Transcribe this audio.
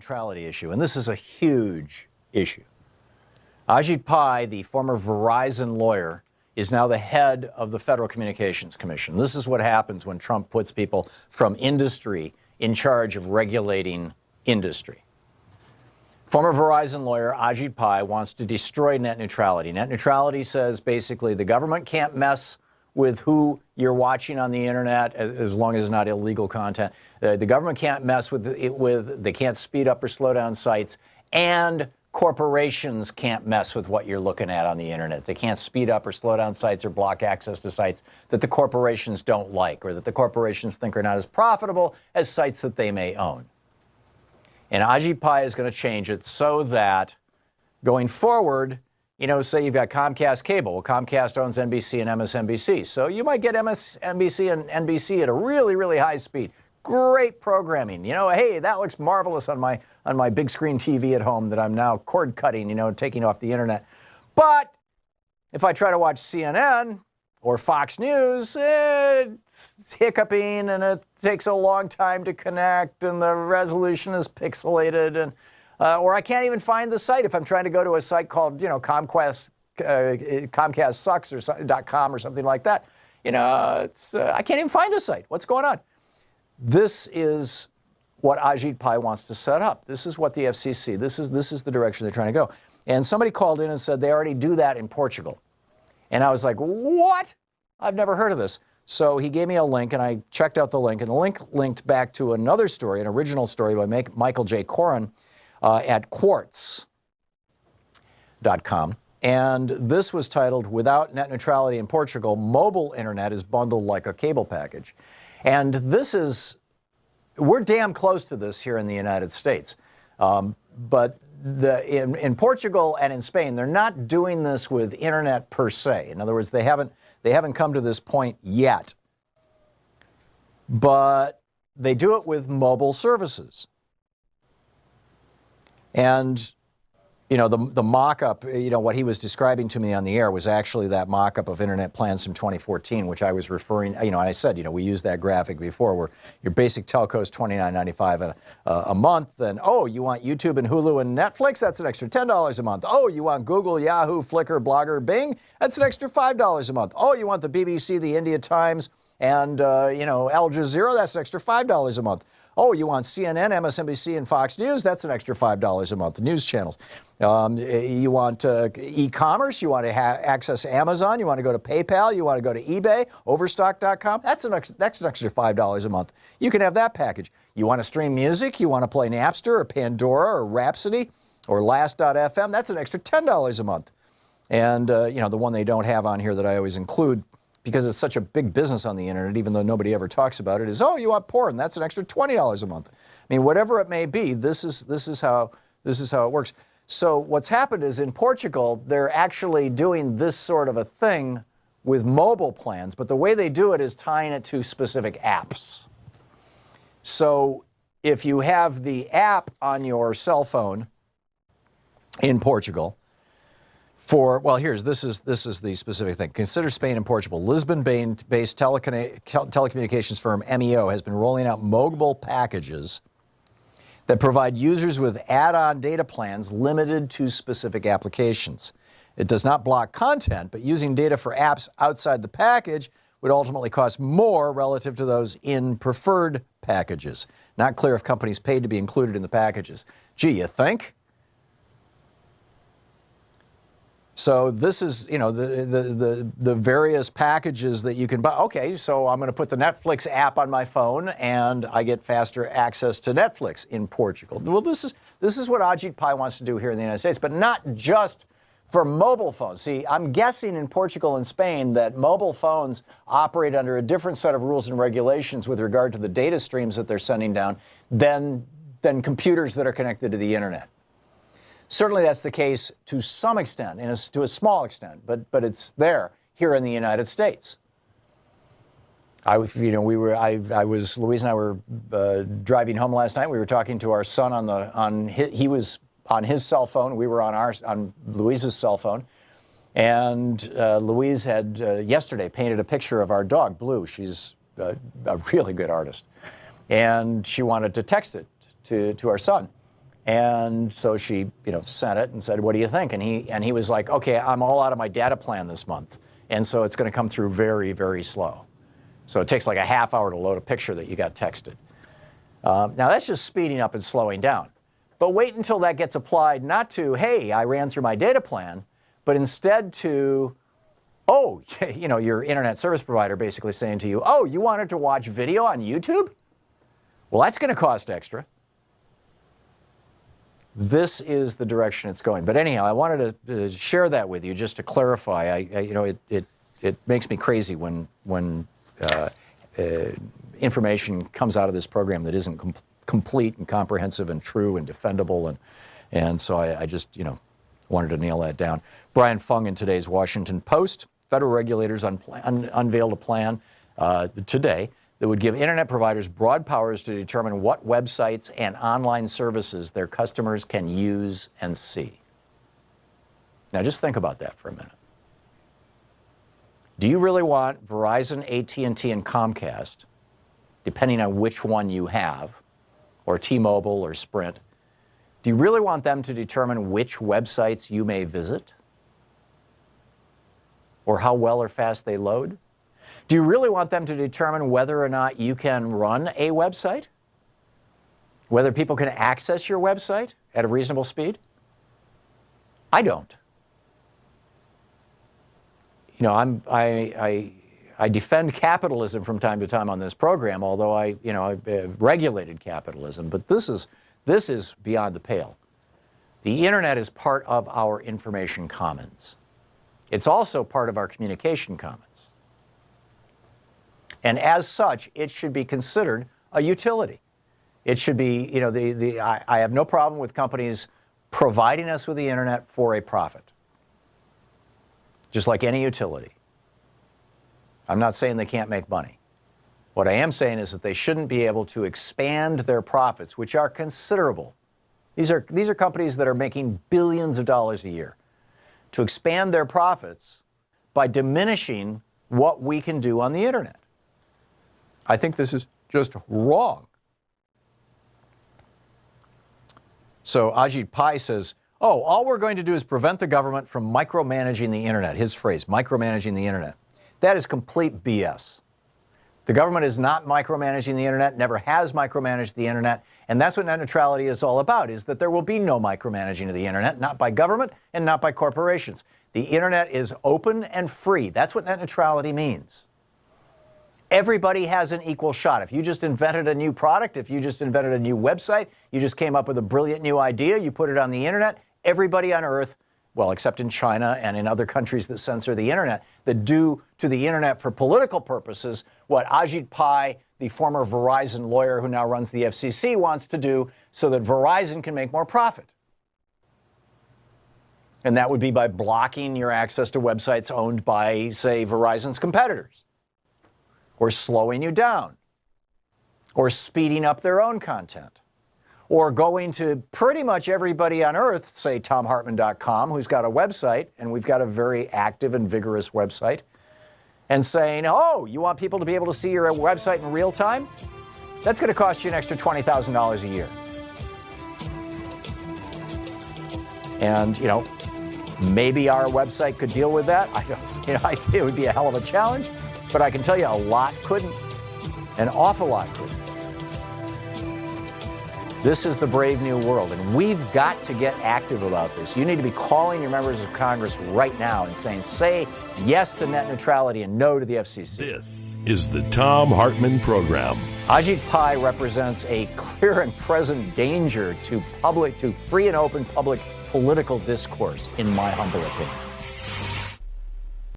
neutrality issue, and this is a huge issue. Ajit Pai, the former Verizon lawyer, is now the head of the Federal Communications Commission. This is what happens when Trump puts people from industry in charge of regulating industry. Former Verizon lawyer Ajit Pai wants to destroy net neutrality. Net neutrality says basically the government can't mess with who you're watching on the internet as long as it's not illegal content. The government can't mess with it, they can't speed up or slow down sites, and corporations can't mess with what you're looking at on the internet. They can't speed up or slow down sites or block access to sites that the corporations don't like or that the corporations think are not as profitable as sites that they may own. And Ajit Pai is going to change it so that going forward, you know, say you've got Comcast cable. Well, Comcast owns NBC and MSNBC. So you might get MSNBC and NBC at a really, really high speed. Great programming. You know, hey, that looks marvelous on my big screen TV at home that I'm now cord cutting, you know, taking off the internet. But if I try to watch CNN or Fox News, it's hiccuping and it takes a long time to connect and the resolution is pixelated, and or I can't even find the site if I'm trying to go to a site called, you know, Comcast Sucks or .com or something like that. You know, I can't even find the site. What's going on? This is what Ajit Pai wants to set up. This is what the FCC, this is the direction they're trying to go. And somebody called in and said they already do that in Portugal. And I was like, what? I've never heard of this. So he gave me a link, and I checked out the link, and the link linked back to another story, an original story by Michael J. Coren at Quartz.com. And this was titled, "Without Net Neutrality in Portugal, Mobile Internet is Bundled Like a Cable Package." And this is, we're damn close to this here in the United States. But in Portugal and in Spain, they're not doing this with internet per se. In other words, they haven't come to this point yet. But they do it with mobile services. And you know, the mock-up, you know, what he was describing to me on the air was actually that mock-up of internet plans from 2014, which I was referring, you know, I said, you know, we used that graphic before where your basic telco is $29.95 a month. Then, oh, you want YouTube and Hulu and Netflix? That's an extra $10 a month. Oh, you want Google, Yahoo, Flickr, Blogger, Bing? That's an extra $5 a month. Oh, you want the BBC, the India Times, and, you know, Al Jazeera? That's an extra $5 a month. Oh, you want CNN, MSNBC, and Fox News? That's an extra $5 a month, the news channels. You want e-commerce? You want to access Amazon? You want to go to PayPal? You want to go to eBay? Overstock.com? That's an extra $5 a month. You can have that package. You want to stream music? You want to play Napster or Pandora or Rhapsody or Last.fm? That's an extra $10 a month. And, you know, the one they don't have on here that I always include, because it's such a big business on the internet, even though nobody ever talks about it, is, oh, you want porn? That's an extra $20 a month. I mean, whatever it may be, this is how it works. So what's happened is in Portugal, they're actually doing this sort of a thing with mobile plans, but the way they do it is tying it to specific apps. So if you have the app on your cell phone in Portugal, well, this is the specific thing. Consider Spain and Portugal. Lisbon-based telecommunications firm MEO has been rolling out mobile packages that provide users with add-on data plans limited to specific applications. It does not block content, but using data for apps outside the package would ultimately cost more relative to those in preferred packages. Not clear if companies paid to be included in the packages. Gee, you think? So this is, you know, the various packages that you can buy. Okay, so I'm going to put the Netflix app on my phone, and I get faster access to Netflix in Portugal. Well, this is what Ajit Pai wants to do here in the United States, but not just for mobile phones. See, I'm guessing in Portugal and Spain that mobile phones operate under a different set of rules and regulations with regard to the data streams that they're sending down than computers that are connected to the internet. Certainly that's the case to some extent, to a small extent, but it's there here in the United States. Louise and I were driving home last night. We were talking to our son he was on his cell phone. We were on Louise's cell phone. And Louise had yesterday painted a picture of our dog, Blue. She's a really good artist. And she wanted to text it to our son. And so she, sent it and said, what do you think? And he was like, okay, I'm all out of my data plan this month. And so it's going to come through very, very slow. So it takes like a half hour to load a picture that you got texted. Now that's just speeding up and slowing down. But wait until that gets applied not to, hey, I ran through my data plan, but instead to, oh, your internet service provider basically saying to you, oh, you wanted to watch video on YouTube? Well, that's going to cost extra. This is the direction it's going. But anyhow, I wanted to share that with you just to clarify. It makes me crazy when information comes out of this program that isn't complete and comprehensive and true and defendable, and so I just wanted to nail that down. Brian Fung in today's Washington Post: federal regulators unveiled a plan today that would give internet providers broad powers to determine what websites and online services their customers can use and see. Now just think about that for a minute. Do you really want Verizon, AT&T, and Comcast, depending on which one you have, or T-Mobile or Sprint, do you really want them to determine which websites you may visit? Or how well or fast they load? Do you really want them to determine whether or not you can run a website? Whether people can access your website at a reasonable speed? I don't. I defend capitalism from time to time on this program, although I've regulated capitalism, but this is beyond the pale. The internet is part of our information commons. It's also part of our communication commons. And as such, it should be considered a utility. It should be, I have no problem with companies providing us with the internet for a profit, just like any utility. I'm not saying they can't make money. What I am saying is that they shouldn't be able to expand their profits, which are considerable. These are companies that are making billions of dollars a year, to expand their profits by diminishing what we can do on the internet. I think this is just wrong. So Ajit Pai says, oh, all we're going to do is prevent the government from micromanaging the internet. His phrase, micromanaging the internet. That is complete BS. The government is not micromanaging the internet, never has micromanaged the internet, and that's what net neutrality is all about, is that there will be no micromanaging of the internet, not by government and not by corporations. The internet is open and free. That's what net neutrality means. Everybody has an equal shot. If you just invented a new product, if you just invented a new website, you just came up with a brilliant new idea, you put it on the internet, everybody on earth, well, except in China and in other countries that censor the internet, that do to the internet for political purposes what Ajit Pai, the former Verizon lawyer who now runs the FCC, wants to do so that Verizon can make more profit. And that would be by blocking your access to websites owned by, say, Verizon's competitors, or slowing you down, or speeding up their own content, or going to pretty much everybody on earth, say ThomHartmann.com, who's got a website, and we've got a very active and vigorous website, and saying, oh, you want people to be able to see your website in real time? That's going to cost you an extra $20,000 a year. And, maybe our website could deal with that. I think it would be a hell of a challenge, but I can tell you a lot couldn't. An awful lot couldn't. This is the brave new world, and we've got to get active about this. You need to be calling your members of Congress right now and saying, say yes to net neutrality and no to the FCC. This is the Thom Hartmann Program. Ajit Pai represents a clear and present danger to free and open public political discourse, in my humble opinion.